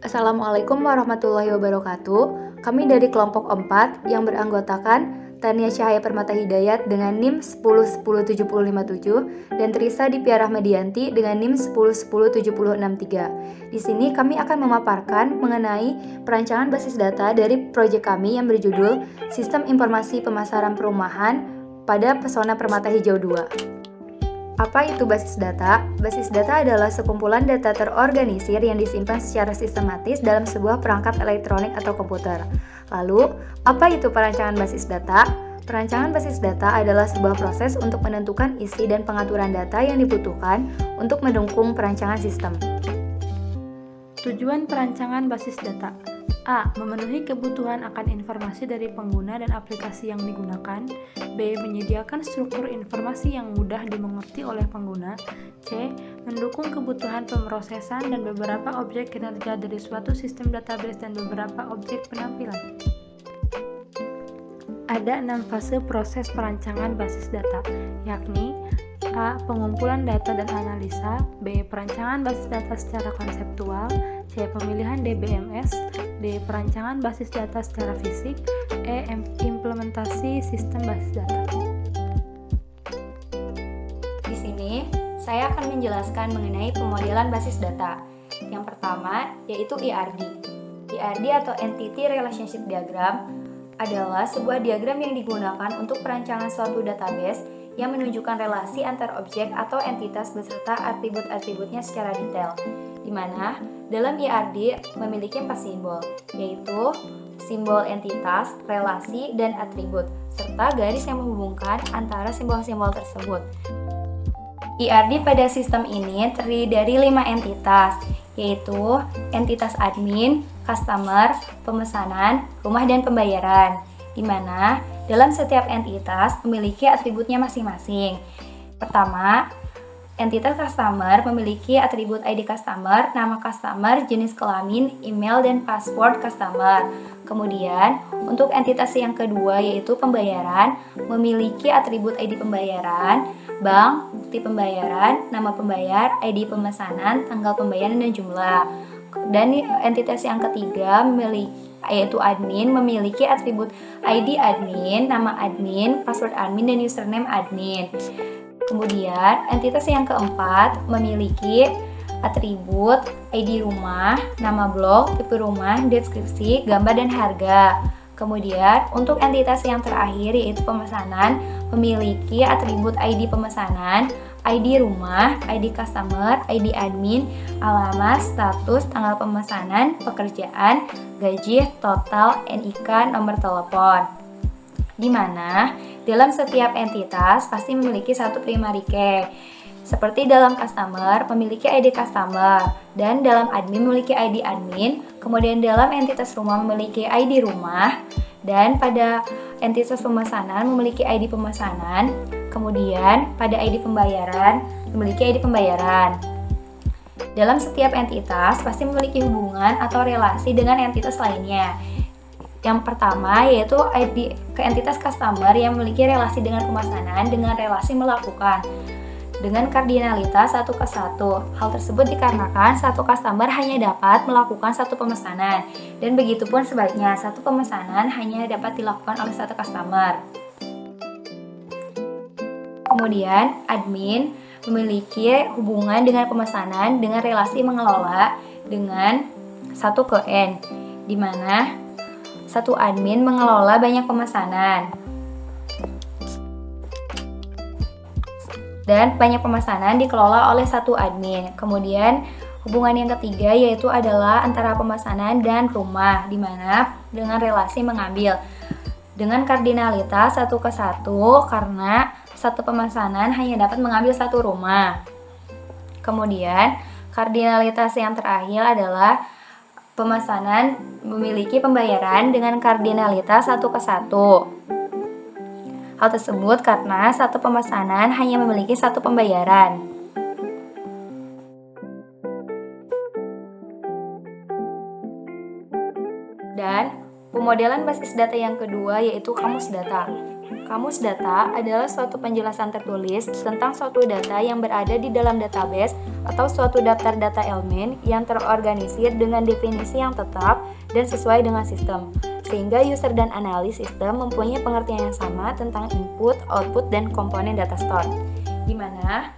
Assalamualaikum warahmatullahi wabarakatuh. Kami dari kelompok 4 yang beranggotakan Tania Cahaya Permata Hidayat dengan NIM 10107057 dan Trisa Dipiarah Medianti dengan NIM 10107063. Di sini kami akan memaparkan mengenai perancangan basis data dari proyek kami yang berjudul Sistem Informasi Pemasaran Perumahan pada Pesona Permata Hijau 2. Apa itu basis data? Basis data adalah sekumpulan data terorganisir yang disimpan secara sistematis dalam sebuah perangkat elektronik atau komputer. Lalu, apa itu perancangan basis data? Perancangan basis data adalah sebuah proses untuk menentukan isi dan pengaturan data yang dibutuhkan untuk mendukung perancangan sistem. Tujuan perancangan basis data: A. Memenuhi kebutuhan akan informasi dari pengguna dan aplikasi yang digunakan. B. Menyediakan struktur informasi yang mudah dimengerti oleh pengguna. C. Mendukung kebutuhan pemrosesan dan beberapa objek kinerja dari suatu sistem database dan beberapa objek penampilan. Ada 6 fase proses perancangan basis data, yakni A. Pengumpulan data dan analisa. B. Perancangan basis data secara konseptual. C. Pemilihan DBMS. D. Perancangan basis data secara fisik. E. Implementasi sistem basis data. Di sini, saya akan menjelaskan mengenai pemodelan basis data. Yang pertama, yaitu ERD. ERD atau Entity Relationship Diagram adalah sebuah diagram yang digunakan untuk perancangan suatu database yang menunjukkan relasi antar objek atau entitas beserta atribut-atributnya secara detail, di mana dalam ERD memiliki 4 simbol, yaitu simbol entitas, relasi, dan atribut, serta garis yang menghubungkan antara simbol-simbol tersebut. ERD pada sistem ini terdiri dari 5 entitas, yaitu entitas admin, customer, pemesanan, rumah, dan pembayaran, di mana dalam setiap entitas memiliki atributnya masing-masing. Pertama, entitas customer memiliki atribut ID customer, nama customer, jenis kelamin, email, dan password customer. Kemudian, untuk entitas yang kedua yaitu pembayaran, memiliki atribut ID pembayaran, bank, bukti pembayaran, nama pembayar, ID pemesanan, tanggal pembayaran, dan jumlah. Dan entitas yang ketiga yaitu admin, memiliki atribut ID admin, nama admin, password admin, dan username admin. Kemudian, entitas yang keempat memiliki atribut ID rumah, nama blok, tipe rumah, deskripsi, gambar, dan harga. Kemudian, untuk entitas yang terakhir yaitu pemesanan, memiliki atribut ID pemesanan, ID rumah, ID customer, ID admin, alamat, status, tanggal pemesanan, pekerjaan, gaji, total, NIK, nomor telepon. Di mana dalam setiap entitas pasti memiliki satu primary key. Seperti dalam customer memiliki ID customer, dan dalam admin memiliki ID admin, kemudian dalam entitas rumah memiliki ID rumah, dan pada entitas pemesanan memiliki ID pemesanan, kemudian pada ID pembayaran memiliki ID pembayaran. Dalam setiap entitas pasti memiliki hubungan atau relasi dengan entitas lainnya. Yang pertama yaitu ID ke entitas customer yang memiliki relasi dengan pemesanan dengan relasi melakukan dengan kardinalitas 1 ke 1. Hal tersebut dikarenakan satu customer hanya dapat melakukan satu pemesanan, dan begitupun sebaliknya, satu pemesanan hanya dapat dilakukan oleh satu customer. Kemudian, admin memiliki hubungan dengan pemesanan dengan relasi mengelola dengan 1 ke N, di mana satu admin mengelola banyak pemesanan. Dan banyak pemesanan dikelola oleh satu admin. Kemudian hubungan yang ketiga yaitu adalah antara pemesanan dan rumah, di mana dengan relasi mengambil dengan kardinalitas 1 ke 1 karena satu pemesanan hanya dapat mengambil satu rumah. Kemudian kardinalitas yang terakhir adalah pemesanan memiliki pembayaran dengan kardinalitas 1 ke 1. Hal tersebut karena satu pemesanan hanya memiliki satu pembayaran. Dan pemodelan basis data yang kedua yaitu kamus data. Kamus data adalah suatu penjelasan tertulis tentang suatu data yang berada di dalam database atau suatu daftar data elemen yang terorganisir dengan definisi yang tetap dan sesuai dengan sistem, sehingga user dan analis sistem mempunyai pengertian yang sama tentang input, output, dan komponen data store. Di mana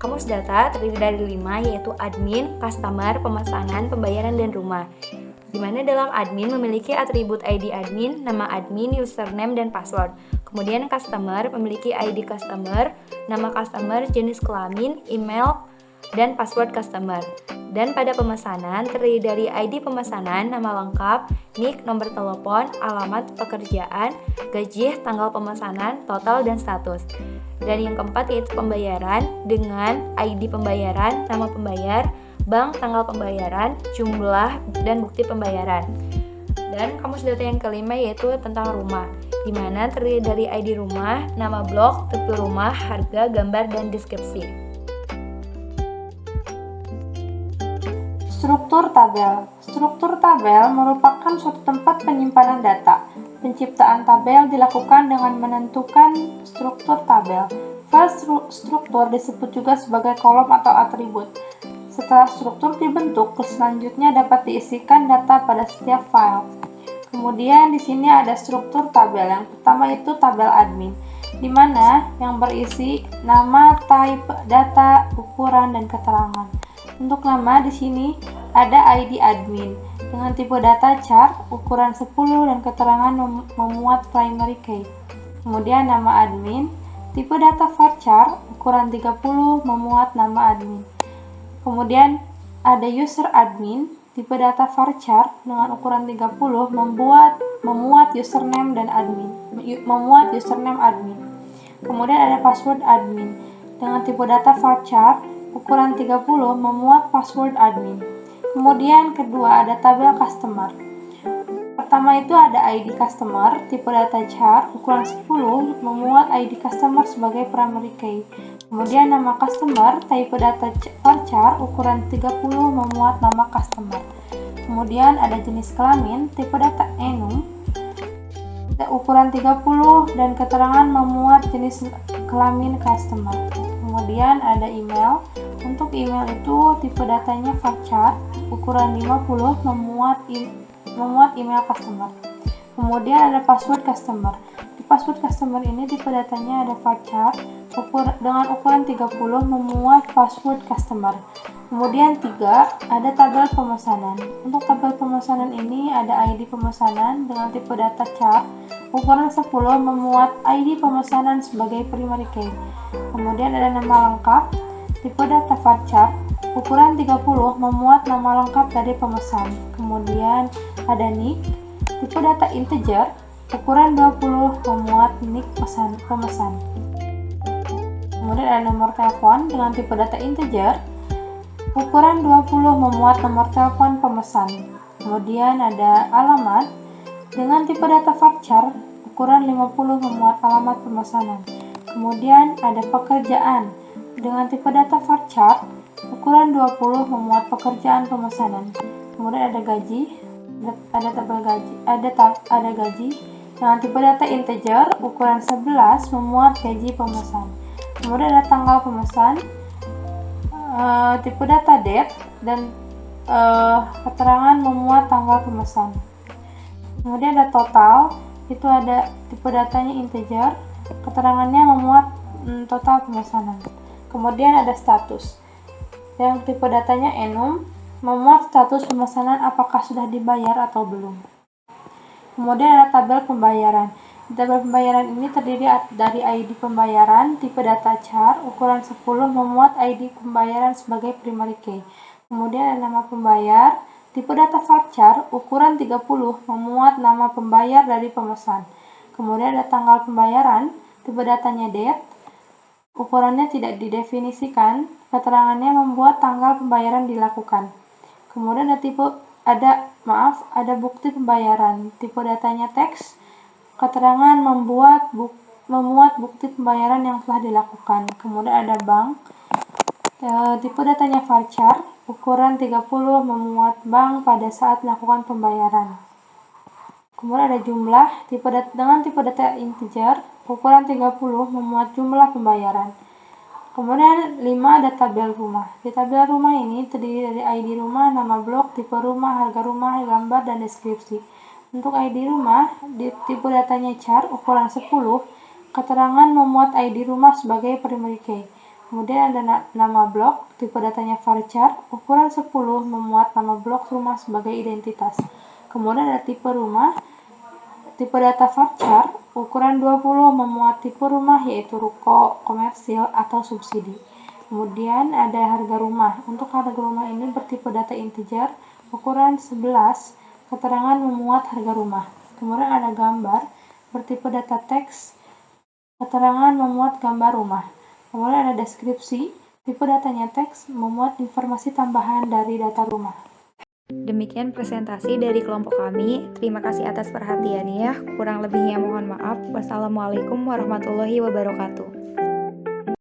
kamus data terdiri dari 5, yaitu admin, customer, pemesanan, pembayaran, dan rumah. Di mana dalam admin memiliki atribut ID admin, nama admin, username, dan password. Kemudian customer memiliki ID customer, nama customer, jenis kelamin, email, dan password customer. Dan pada pemesanan terdiri dari ID pemesanan, nama lengkap, NIK, nomor telepon, alamat pekerjaan, gaji, tanggal pemesanan, total, dan status. Dan yang keempat yaitu pembayaran dengan ID pembayaran, nama pembayar, bank, tanggal pembayaran, jumlah, dan bukti pembayaran. Dan kamus data yang kelima yaitu tentang rumah, di mana terdiri dari ID rumah, nama blok, tipe rumah, harga, gambar, dan deskripsi. Struktur tabel. Struktur tabel merupakan suatu tempat penyimpanan data. Penciptaan tabel dilakukan dengan menentukan struktur tabel. File struktur disebut juga sebagai kolom atau atribut. Setelah struktur dibentuk, selanjutnya dapat diisikan data pada setiap file. Kemudian di sini ada struktur tabel. Yang pertama itu tabel admin, di mana yang berisi nama, type, data, ukuran, dan keterangan. Untuk nama di sini ada ID admin dengan tipe data char, ukuran 10, dan keterangan memuat primary key. Kemudian nama admin, tipe data varchar, ukuran 30, memuat nama admin. Kemudian ada user admin, tipe data varchar dengan ukuran 30 memuat username dan admin. Kemudian ada password admin dengan tipe data varchar ukuran 30 memuat password admin. Kemudian kedua ada tabel customer. Pertama itu ada ID customer, tipe data char ukuran 10 memuat ID customer sebagai primary key. Kemudian nama customer, type data varchar ukuran 30 memuat nama customer. Kemudian ada jenis kelamin, tipe data enum, ukuran 30 dan keterangan memuat jenis kelamin customer. Kemudian ada email. Untuk email itu tipe datanya varchar, ukuran 50 memuat email customer. Kemudian ada password customer. Di password customer ini tipe datanya ada varchar dengan ukuran 30 memuat password customer. Kemudian 3, ada tabel pemesanan. Untuk tabel pemesanan ini ada ID pemesanan dengan tipe data char, ukuran 10 memuat ID pemesanan sebagai primary key. Kemudian ada nama lengkap, tipe data varchar, ukuran 30 memuat nama lengkap dari pemesan. Kemudian ada NIK, tipe data integer, ukuran 20 memuat NIK pemesan. Kemudian ada nomor telepon dengan tipe data integer, ukuran 20 memuat nomor telepon pemesan. Kemudian ada alamat dengan tipe data varchar, ukuran 50 memuat alamat pemesanan. Kemudian ada pekerjaan dengan tipe data varchar, ukuran 20 memuat pekerjaan pemesanan. Kemudian ada gaji, ada tabel gaji, ada gaji dengan tipe data integer, ukuran 11 memuat gaji pemesan. Kemudian ada tanggal pemesan, tipe data date, dan keterangan memuat tanggal pemesan. Kemudian ada total, itu ada tipe datanya integer, keterangannya memuat total pemesanan. Kemudian ada status, yang tipe datanya enum, memuat status pemesanan apakah sudah dibayar atau belum. Kemudian ada tabel pembayaran. Tabel pembayaran ini terdiri dari ID pembayaran, tipe data char, ukuran 10 memuat ID pembayaran sebagai primary key. Kemudian ada nama pembayar, tipe data varchar, ukuran 30 memuat nama pembayar dari pemesan. Kemudian ada tanggal pembayaran, tipe datanya date, ukurannya tidak didefinisikan, keterangannya membuat tanggal pembayaran dilakukan. Kemudian ada bukti pembayaran, tipe datanya teks, keterangan memuat bukti pembayaran yang telah dilakukan. Kemudian ada bank, tipe datanya varchar, ukuran 30 memuat bank pada saat melakukan pembayaran. Kemudian ada jumlah dengan tipe data integer, ukuran 30 memuat jumlah pembayaran. Kemudian 5 ada tabel rumah. Di tabel rumah ini terdiri dari ID rumah, nama blok, tipe rumah, harga rumah, gambar, dan deskripsi. Untuk ID rumah, di tipe datanya char, ukuran 10, keterangan memuat ID rumah sebagai primary key. Kemudian ada nama blok, tipe datanya varchar, ukuran 10 memuat nama blok rumah sebagai identitas. Kemudian ada tipe rumah, tipe data varchar, ukuran 20 memuat tipe rumah yaitu ruko, komersil, atau subsidi. Kemudian ada harga rumah. Untuk harga rumah ini bertipe data integer, ukuran 11, keterangan memuat harga rumah. Kemudian ada gambar, bertipe data teks, keterangan memuat gambar rumah. Kemudian ada deskripsi, tipe datanya teks, memuat informasi tambahan dari data rumah. Demikian presentasi dari kelompok kami. Terima kasih atas perhatiannya ya. Kurang lebihnya mohon maaf. Wassalamualaikum warahmatullahi wabarakatuh.